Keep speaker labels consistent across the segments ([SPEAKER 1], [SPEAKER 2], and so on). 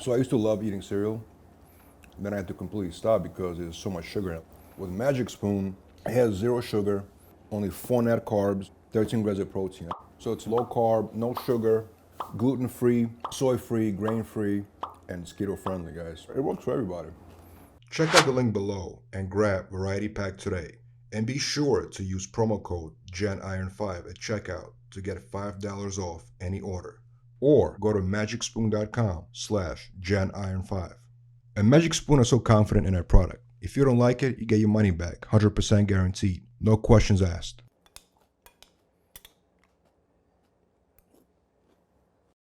[SPEAKER 1] So I used to love eating cereal. Then I had to completely stop because there's so much sugar in it. With Magic Spoon, it has zero sugar, only 4 net carbs, 13 grams of protein. So it's low carb, no sugar, gluten free, soy free, grain free, and it's keto friendly, guys. It works for everybody. Check out the link below and grab Variety Pack today. And be sure to use promo code GENIRON5 at checkout to get $5 off any order. Or go to magicspoon.com/GenIron5. And Magic Spoon are so confident in their product. If you don't like it, you get your money back, 100% guaranteed. No questions asked.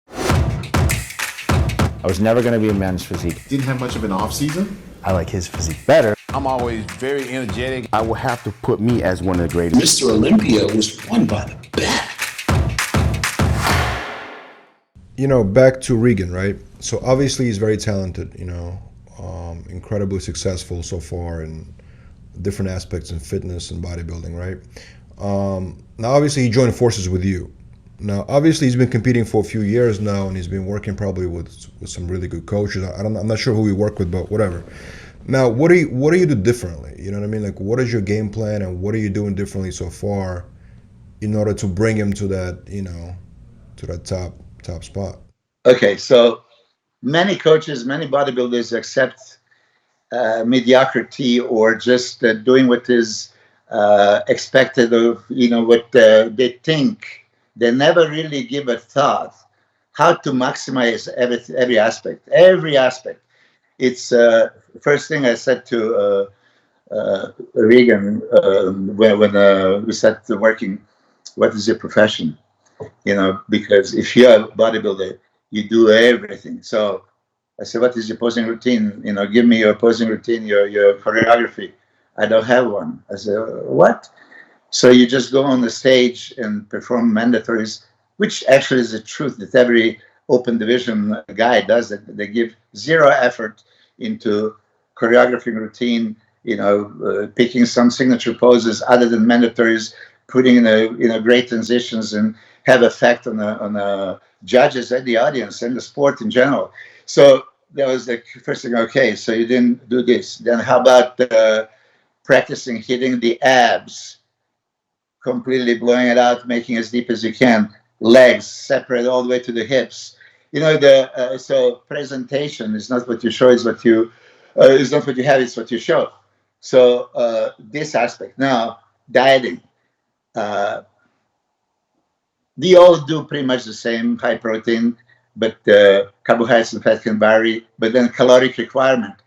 [SPEAKER 2] I was never going to be a man's physique.
[SPEAKER 3] Didn't have much of an off season.
[SPEAKER 2] I like his physique better.
[SPEAKER 4] I'm always very energetic.
[SPEAKER 2] I will have to put me as one of the greatest.
[SPEAKER 5] Mr. Olympia was won by the back.
[SPEAKER 1] Back to Regan, right? So obviously he's very talented, incredibly successful so far in different aspects in fitness and bodybuilding, right? Now, obviously, he joined forces with you. Now, obviously, he's been competing for a few years now, and he's been working probably with some really good coaches. I'm not sure who he worked with, but whatever. Now, what do you do differently? You know what I mean? Like, what is your game plan, and what are you doing differently so far in order to bring him to that, to that top spot?
[SPEAKER 6] Okay, so many coaches, many bodybuilders accept mediocrity or just doing what is expected of, what they think. They never really give a thought how to maximize every aspect. Every aspect. It's first thing I said to Regan when we started working. What is your profession? Because if you're a bodybuilder, you do everything. So I said, what is your posing routine? Give me your posing routine, your choreography. I don't have one. I said, what? So you just go on the stage and perform mandatories, which actually is the truth that every open division guy does it. They give zero effort into choreographing routine, picking some signature poses other than mandatories, putting in a great transitions and have effect on the judges and the audience and the sport in general. So that was the first thing. Okay, so you didn't do this. Then how about practicing hitting the abs? Completely blowing it out, making as deep as you can. Legs separate all the way to the hips. So presentation is not what you show; is what you is not what you have; it's what you show. So this aspect. Now dieting. We all do pretty much the same, high protein, but carbohydrates and fat can vary. But then caloric requirement.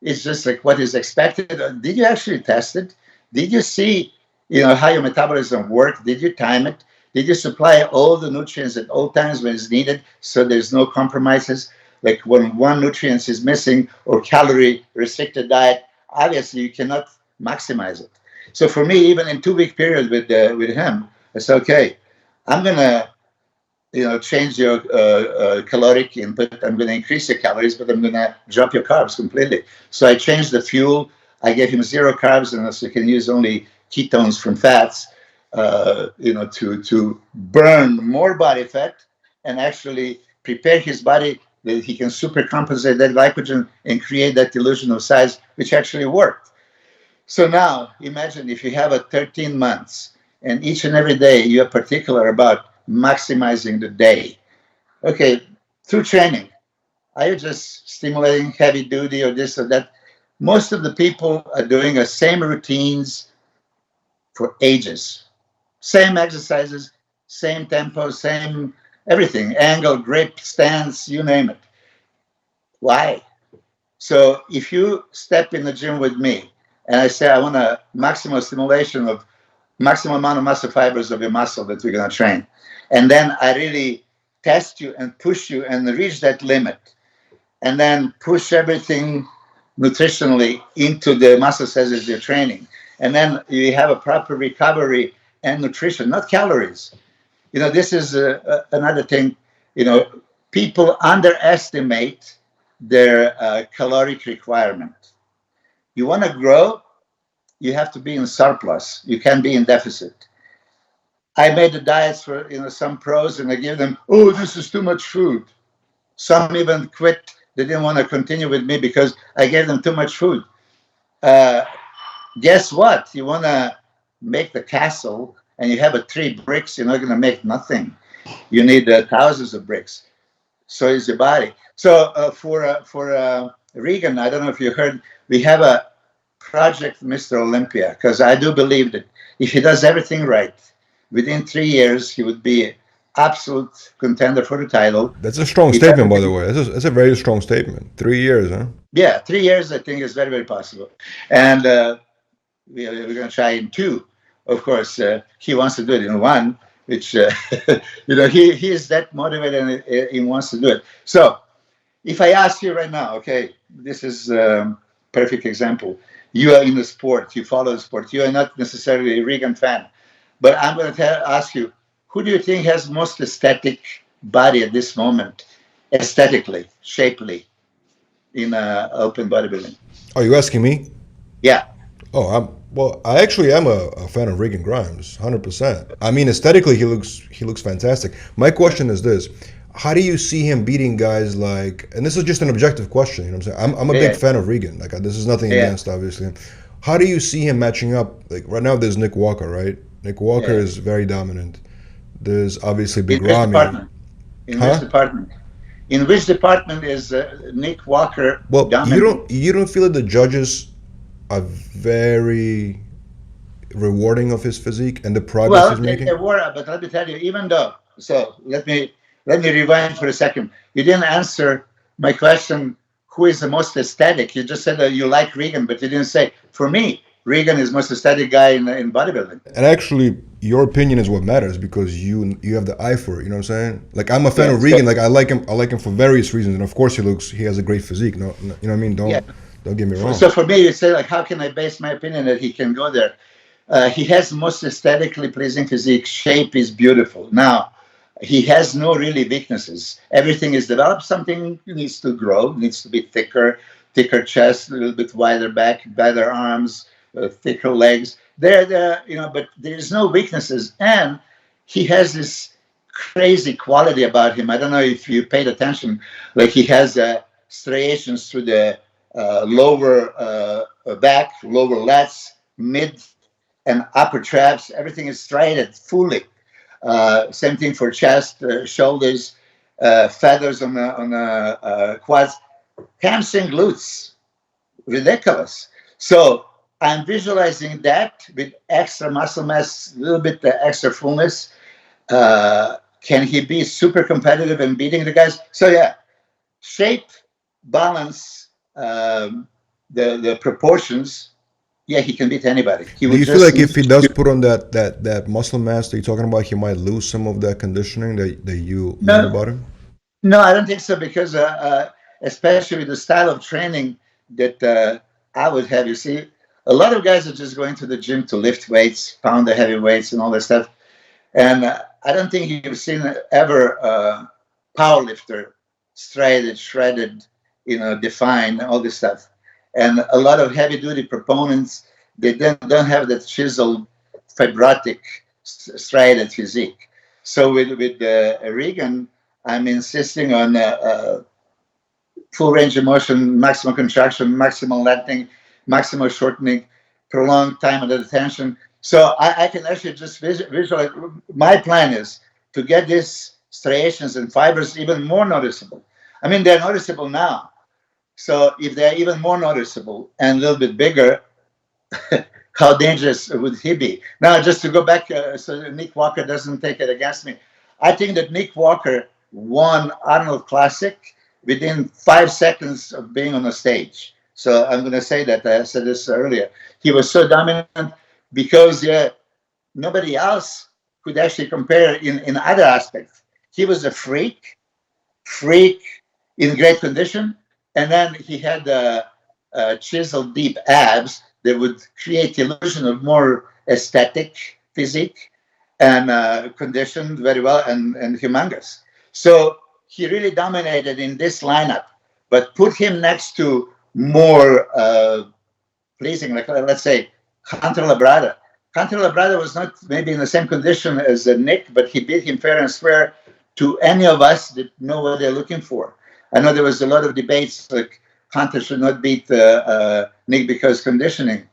[SPEAKER 6] It's just like what is expected. Did you actually test it? Did you see? How your metabolism works? Did you time it? Did you supply all the nutrients at all times when it's needed so there's no compromises? Like when one nutrient is missing or calorie restricted diet, obviously you cannot maximize it. So for me, even in 2-week period with him, I said, okay, I'm gonna change your caloric input. I'm gonna increase your calories, but I'm gonna drop your carbs completely. So I changed the fuel. I gave him 0 carbs, and so he can use only ketones from fats, to burn more body fat and actually prepare his body that he can super compensate that glycogen and create that illusion of size, which actually worked. So now imagine if you have a 13 months and each and every day you're particular about maximizing the day. Okay, through training, are you just stimulating heavy duty or this or that? Most of the people are doing the same routines for ages. Same exercises, same tempo, same everything, angle, grip, stance, you name it. Why? So if you step in the gym with me and I say I want a maximum stimulation of maximum amount of muscle fibers of your muscle that we're going to train, and then I really test you and push you and reach that limit, and then push everything nutritionally into the muscle cells as you're training, and then you have a proper recovery and nutrition, not calories. This is another thing. People underestimate their caloric requirement. You want to grow, you have to be in surplus. You can't be in deficit. I made the diets for some pros, and I give them, oh, this is too much food. Some even quit They didn't want to continue with me because I gave them too much food. Uh, Guess what? You want to make the castle and you have 3 bricks, you're not going to make nothing. You need thousands of bricks. So is your body. So for Regan, I don't know if you heard, we have a project, Mr. Olympia, because I do believe that if he does everything right, within 3 years, he would be absolute contender for the title.
[SPEAKER 1] That's a strong statement, by the way. That's a very strong statement. 3 years, huh?
[SPEAKER 6] Yeah, 3 years, I think, is very, very possible. And we're going to try in 2. Of course, he wants to do it in 1, which, he is that motivated and he wants to do it. So if I ask you right now, okay, this is a perfect example. You are in the sport, you follow the sport, you are not necessarily a Regan fan, but I'm going to ask you, who do you think has most aesthetic body at this moment, aesthetically, shapely, in open bodybuilding?
[SPEAKER 1] Are you asking me?
[SPEAKER 6] Yeah.
[SPEAKER 1] Oh, I actually am a fan of Regan Grimes, 100%. I mean, aesthetically, he looks fantastic. My question is this: how do you see him beating guys like? And this is just an objective question. You know what I'm saying? I'm a big fan of Regan. Like, this is nothing against, obviously. How do you see him matching up? Like right now, there's Nick Walker, right? Nick Walker is very dominant. There's obviously Big Ramy.
[SPEAKER 6] In which department? In which department is Nick Walker?
[SPEAKER 1] Well,
[SPEAKER 6] dominant?
[SPEAKER 1] you don't feel that the judges are very rewarding of his physique and the progress he's making?
[SPEAKER 6] They were, but let me tell you, even though, so let me rewind for a second. You didn't answer my question, who is the most aesthetic? You just said that you like Regan, but you didn't say, for me, Regan is the most aesthetic guy in bodybuilding.
[SPEAKER 1] And actually, your opinion is what matters because you have the eye for it. You know what I'm saying? Like, I'm a fan of Regan. Like, I like him for various reasons, and of course, he has a great physique. No, you know what I mean? Don't get me wrong.
[SPEAKER 6] So for me, you say, like, how can I base my opinion that he can go there? He has the most aesthetically pleasing physique. Shape is beautiful. Now, he has no really weaknesses. Everything is developed. Something needs to grow, needs to be thicker chest, a little bit wider back, wider arms, thicker legs. But there's no weaknesses. And he has this crazy quality about him. I don't know if you paid attention. Like, he has striations through the lower back, lower lats, mid and upper traps. Everything is striated fully. Same thing for chest, shoulders, feathers on the quads, hamstring, glutes. Ridiculous. So I'm visualizing that with extra muscle mass, a little bit extra fullness. Can he be super competitive and beating the guys? So yeah, shape, balance, the proportions. Yeah, he can beat anybody.
[SPEAKER 1] Do you feel like if he does put on that muscle mass that you're talking about, he might lose some of that conditioning that you learned about him?
[SPEAKER 6] No, I don't think so, because especially with the style of training that I would have, you see, a lot of guys are just going to the gym to lift weights, pound the heavy weights and all that stuff. And I don't think you've seen ever a power lifter striated, shredded, defined, all this stuff. And a lot of heavy-duty proponents, they don't have that chiseled, fibrotic, striated physique. So with Regan, I'm insisting on full range of motion, maximal contraction, maximal lengthening, maximal shortening, prolonged time under attention. So I can actually just visualize. My plan is to get these striations and fibers even more noticeable. I mean, they're noticeable now. So if they're even more noticeable and a little bit bigger, how dangerous would he be? Now, just to go back, so Nick Walker doesn't take it against me. I think that Nick Walker won Arnold Classic within 5 seconds of being on the stage. So I'm going to say that. I said this earlier. He was so dominant because nobody else could actually compare in other aspects. He was a freak in great condition. And then he had chiseled deep abs that would create the illusion of more aesthetic physique and conditioned very well and humongous. So he really dominated in this lineup, but put him next to more pleasing, like let's say Hunter Labrada. Hunter Labrada was not maybe in the same condition as Nick, but he beat him fair and square to any of us that know what they're looking for. I know there was a lot of debates like Hunter should not beat Nick because conditioning.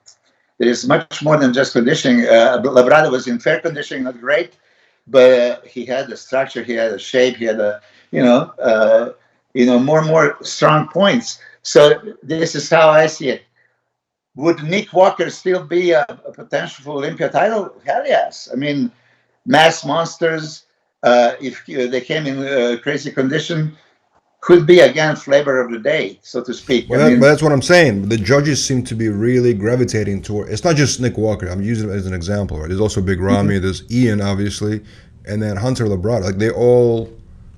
[SPEAKER 6] There is much more than just conditioning. Labrada was in fair conditioning, not great, but he had a structure, he had a shape, he had a, more and more strong points. So this is how I see it. Would Nick Walker still be a potential for Olympia title? Hell yes. I mean, mass monsters, if they came in crazy condition, could be again flavor of the day, so to speak.
[SPEAKER 1] Well, but that's what I'm saying. The judges seem to be really gravitating toward. It's not just Nick Walker. I'm using it as an example. Right? There's also Big Ramy.
[SPEAKER 6] Mm-hmm.
[SPEAKER 1] There's Ian, obviously, and then Hunter Labrada. Like they all,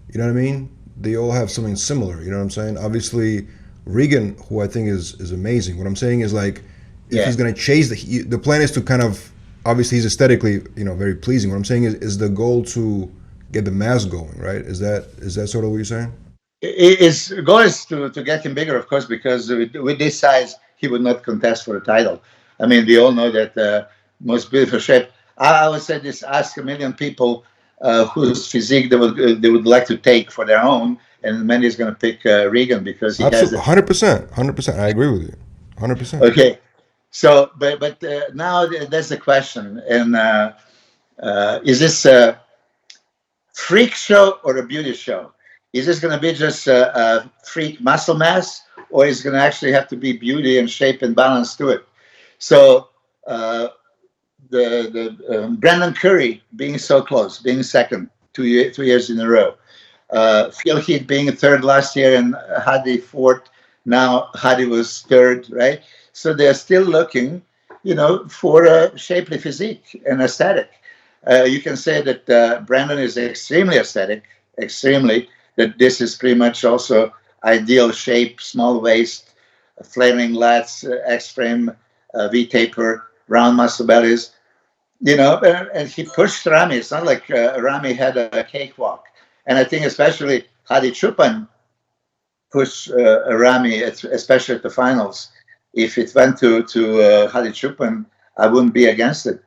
[SPEAKER 1] you know what I mean? They all have something similar. You know what I'm saying? Obviously, Regan, who I think is amazing. What I'm saying is like, if he's going to chase the plan is to kind of, obviously he's aesthetically very pleasing. What I'm saying is the goal to get the mass going, right? Is that sort of what you're saying?
[SPEAKER 6] His goal is to get him bigger, of course, because with this size, he would not contest for a title. I mean, we all know that most beautiful shape. I would say this: ask a million people whose physique they would like to take for their own, and many is going to pick Regan because he has
[SPEAKER 1] 100%. I agree with you, 100%.
[SPEAKER 6] Okay, so but now that's the question, and is this a freak show or a beauty show? Is this going to be just a freak muscle mass, or is it going to actually have to be beauty and shape and balance to it? So Brandon Curry being so close, being second 2 years in a row, Phil Heath being third last year and Hadi fourth. Now Hadi was third, right? So they're still looking, for a shapely physique and aesthetic. You can say that Brandon is extremely aesthetic, extremely. That this is pretty much also ideal shape, small waist, flaming lats, X-frame, V-taper, round muscle bellies, and he pushed Ramy. It's not like Ramy had a cakewalk. And I think especially Hadi Chupan pushed Ramy, especially at the finals. If it went to Hadi Chupan, I wouldn't be against it.